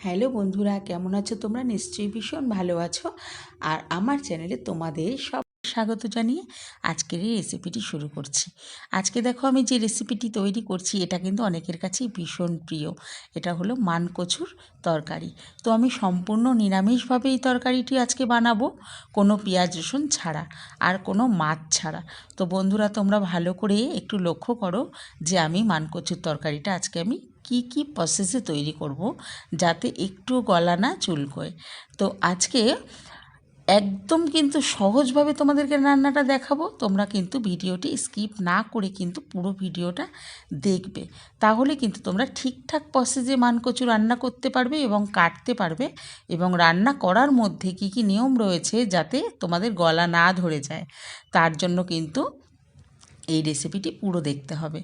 Hello বন্ধুরা, কেমন আছো তোমরা? নিশ্চয়ই ভীষণ ভালো আছো। আর আমার চ্যানেলে তোমাদের সব স্বাগত জানিয়ে আজকের এই রেসিপিটি শুরু করছি। আজকে দেখো আমি যে রেসিপিটি তৈরি করছি এটা কিন্তু অনেকের কাছেই ভীষণ প্রিয়। এটা হলো মানকচুর তরকারি। তো আমি সম্পূর্ণ নিরামিষভাবে এই তরকারিটি আজকে বানাবো, কোনো পেঁয়াজ রসুন ছাড়া আর কোনো মাছ ছাড়া। তো বন্ধুরা, তোমরা ভালো করে একটু লক্ষ্য করো যে আমি মানকচুর তরকারিটা আজকে আমি কি প্রসেসে তৈরি করব যাতে একটু গলা না চুলকোয়। তো আজকে একদম কিন্তু সহজভাবে তোমাদেরকে রান্নাটা দেখাবো। তোমরা কিন্তু ভিডিওটি স্কিপ না করে কিন্তু পুরো ভিডিওটা দেখবে, তাহলে কিন্তু তোমরা ঠিকঠাক প্রসেসে মানকচু রান্না করতে পারবে এবং কাটতে পারবে, এবং রান্না করার মধ্যে কি নিয়ম রয়েছে যাতে তোমাদের গলা না ধরে যায়, তার জন্য কিন্তু এই রেসিপিটি পুরো দেখতে হবে।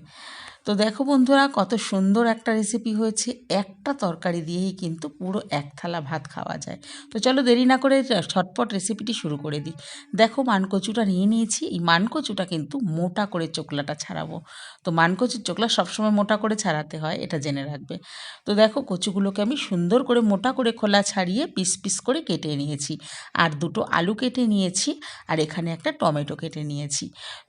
তো দেখো বন্ধুরা, কত সুন্দর একটা রেসিপি হয়েছে। একটা তরকারি দিয়েই কিন্তু পুরো এক থালা ভাত খাওয়া যায়। তো চলো দেরি না করে ঝটপট রেসিপিটি শুরু করে দিই। দেখো মানকচুটা নিয়ে নিয়েছি। এই মানকচুটা কিন্তু মোটা করে চোকলাটা ছাড়াবো। তো মানকচুর চোকলা সবসময় মোটা করে ছাড়াতে হয়, এটা জেনে রাখবে। তো দেখো কচুগুলোকে আমি সুন্দর করে মোটা করে খোলা ছাড়িয়ে পিস পিস করে কেটে নিয়েছি। আর দুটো আলু কেটে নিয়েছি, আর এখানে একটা টমেটো কেটে নিয়েছি।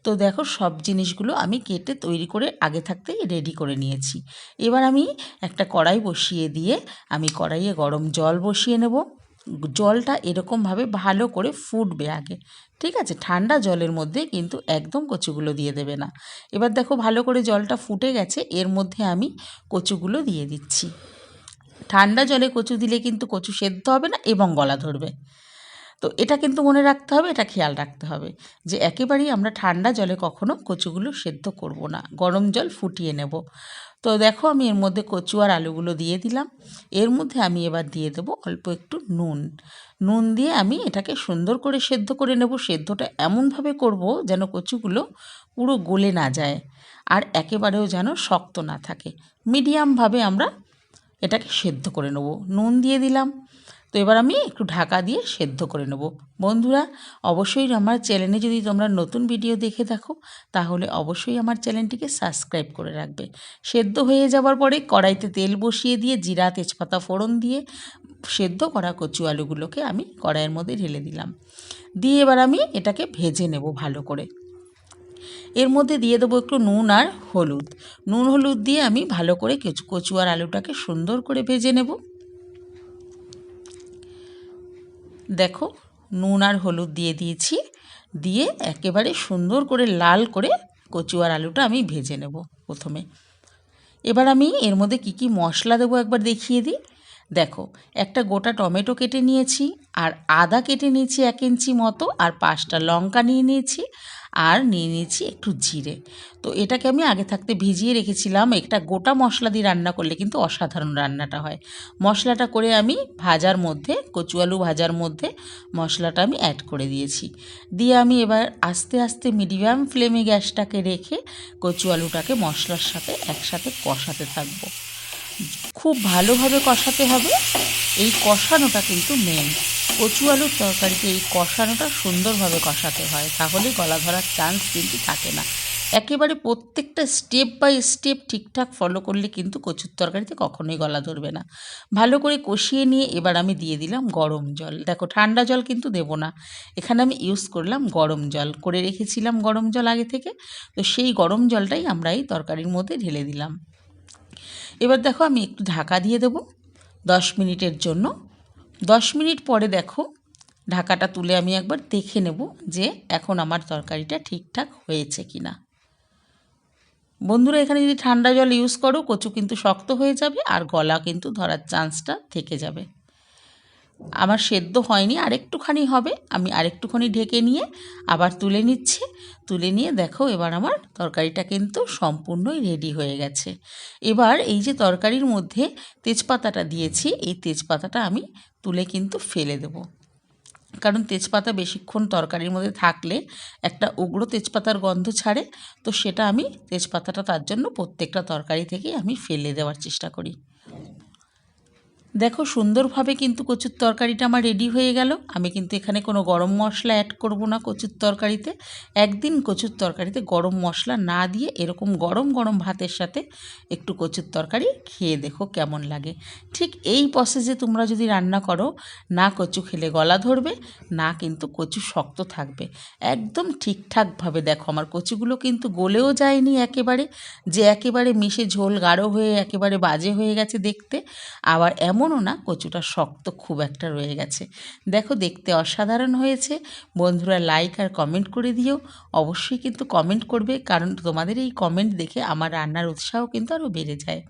তো দেখো সব জিনিসগুলো আমি কেটে তৈরি করে আগে থাকতেই রেডি করে নিয়েছি। এবার আমি একটা কড়াই বসিয়ে দিয়ে আমি কড়াইয়ে গরম জল বসিয়ে নেব। জলটা এরকমভাবে ভালো করে ফুটবে আগে, ঠিক আছে? ঠান্ডা জলের মধ্যে কিন্তু একদম কচুগুলো দিয়ে দেবে না। এবার দেখো ভালো করে জলটা ফুটে গেছে, এর মধ্যে আমি কচুগুলো দিয়ে দিচ্ছি। ঠান্ডা জলে কচু দিলে কিন্তু কচু সেদ্ধ হবে না এবং গলা ধরবে। তো এটা কিন্তু মনে রাখতে হবে, এটা খেয়াল রাখতে হবে যে একেবারেই আমরা ঠান্ডা জলে কখনো কচুগুলো সেদ্ধ করব না, গরম জল ফুটিয়ে নেব। তো দেখো আমি এর মধ্যে কচু আর আলুগুলো দিয়ে দিলাম। এর মধ্যে আমি এবার দিয়ে দেবো অল্প একটু নুন। নুন দিয়ে আমি এটাকে সুন্দর করে সেদ্ধ করে নেব। সেদ্ধটা এমনভাবে করব যেন কচুগুলো পুরো গলে না যায়, আর একেবারেও যেন শক্ত না থাকে। মিডিয়ামভাবে আমরা এটাকে সেদ্ধ করে নেব। নুন দিয়ে দিলাম। তো এবার আমি একটু ঢাকা দিয়ে সেদ্ধ করে নেব। বন্ধুরা, অবশ্যই আমার চ্যানেলে যদি তোমরা নতুন ভিডিও দেখে থাকো তাহলে অবশ্যই আমার চ্যানেলটিকে সাবস্ক্রাইব করে রাখবে। সেদ্ধ হয়ে যাওয়ার পরে কড়াইতে তেল বসিয়ে দিয়ে জিরা তেজপাতা ফোড়ন দিয়ে সেদ্ধ করা কচু আলুগুলোকে আমি কড়াইয়ের মধ্যে ঢেলে দিলাম। দিয়ে এবার আমি এটাকে ভেজে নেব ভালো করে। এর মধ্যে দিয়ে দেবো একটু নুন আর হলুদ। নুন হলুদ দিয়ে আমি ভালো করে কচু আর আলুটাকে সুন্দর করে ভেজে নেব। দেখো নুন আর হলুদ দিয়ে দিয়েছি, দিয়ে একেবারে সুন্দর করে লাল করে কচু আর আলুটা আমি ভেজে নেব প্রথমে। এবার আমি এর মধ্যে কি মশলা দেবো একবার দেখিয়ে দিই। দেখো একটা গোটা টমেটো কেটে নিয়েছি, আর আদা কেটে নিয়েছি 1 ইঞ্চি মতো, আর 5টা লঙ্কা নিয়ে নিয়েছি, আর নিয়ে নিয়েছি একটু জিরে। তো এটাকে আমি আগে থাকতে ভিজিয়ে রেখেছিলাম। একটা গোটা মশলা দিয়ে রান্না করলে কিন্তু অসাধারণ রান্নাটা হয়। মশলাটা করে আমি ভাজার মধ্যে, কচু আলু ভাজার মধ্যে মশলাটা আমি অ্যাড করে দিয়েছি। দিয়ে আমি এবার আস্তে আস্তে মিডিয়াম ফ্লেমে গ্যাসটাকে রেখে কচু আলুটাকে মশলার সাথে একসাথে কষাতে থাকবো। খুব ভালোভাবে কষাতে হবে। এই কষানোটা কিন্তু মেন। কচু আলুর তরকারিতে এই কষানোটা সুন্দরভাবে কষাতে হয়, তাহলে গলা ধরার চান্স কিন্তু থাকে না। একেবারে প্রত্যেকটা স্টেপ বাই স্টেপ ঠিকঠাক ফলো করলে কিন্তু কচুর তরকারিতে কখনোই গলা ধরবে না। ভালো করে কষিয়ে নিয়ে এবার আমি দিয়ে দিলাম গরম জল। দেখো ঠান্ডা জল কিন্তু দেবো না, এখানে আমি ইউজ করলাম গরম জল। করে রেখেছিলাম গরম জল আগে থেকে, তো সেই গরম জলটাই আমরা এই তরকারির মধ্যে ঢেলে দিলাম। এবার দেখো আমি একটু ঢাকা দিয়ে দেবো 10 মিনিটের জন্য। 10 মিনিট পরে দেখো ঢাকাটা তুলে আমি একবার দেখে নেব যে এখন আমার তরকারিটা ঠিকঠাক হয়েছে কি না। বন্ধুরা, এখানে যদি ঠান্ডা জল ইউজ করো কচু কিন্তু শক্ত হয়ে যাবে আর গলা কিন্তু ধরার চান্সটা থেকে যাবে। আমার সেদ্ধ হয়নি, আরেকটুখানি হবে। আমি আরেকটুখানি ঢেকে নিয়ে আবার তুলে নিচ্ছি। তুলে নিয়ে দেখো এবার আমার তরকারিটা কিন্তু সম্পূর্ণই রেডি হয়ে গেছে। এবার এই যে তরকারির মধ্যে তেজপাতাটা দিয়েছি, এই তেজপাতাটা আমি তুলে কিন্তু ফেলে দেব। কারণ তেজপাতা বেশিক্ষণ তরকারির মধ্যে থাকলে একটা উগ্র তেজপাতার গন্ধ ছাড়ে। তো সেটা আমি তেজপাতাটা তার জন্য প্রত্যেকটা তরকারি থেকেই আমি ফেলে দেওয়ার চেষ্টা করি। দেখো সুন্দরভাবে কিন্তু কচুর তরকারিটা আমার রেডি হয়ে গেল। আমি কিন্তু এখানে কোনো গরম মশলা অ্যাড করব না কচুর তরকারিতে। একদিন কচুর তরকারিতে গরম মশলা না দিয়ে এরকম গরম গরম ভাতের সাথে একটু কচুর তরকারি খেয়ে দেখো কেমন লাগে। ঠিক এই প্রসেসে তোমরা যদি রান্না করো, না কচু খেলে গলা ধরবে, না কিন্তু কচু শক্ত থাকবে। একদম ঠিকঠাকভাবে দেখো আমার কচুগুলো কিন্তু গলেও যায়নি একেবারে, যে একেবারে মিশে ঝোল গাঢ় হয়ে একেবারে বাজে হয়ে গেছে দেখতে, আবার এমনও না কচুটা শক্ত খুব একটা রয়ে গেছে। দেখো দেখতে অসাধারণ হয়েছে। বন্ধুরা লাইক আর কমেন্ট করে দিও, অবশ্যই কিন্তু কমেন্ট করবে, কারণ তোমাদের এই কমেন্ট দেখে আমার রান্নার উৎসাহ কিন্তু আরও বেড়ে যায়।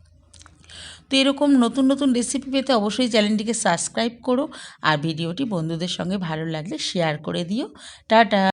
তো এরকম নতুন নতুন রেসিপি পেতে অবশ্যই চ্যানেলটিকে সাবস্ক্রাইব করো, আর ভিডিওটি বন্ধুদের সঙ্গে ভালো লাগলে শেয়ার করে দিও। টাটা।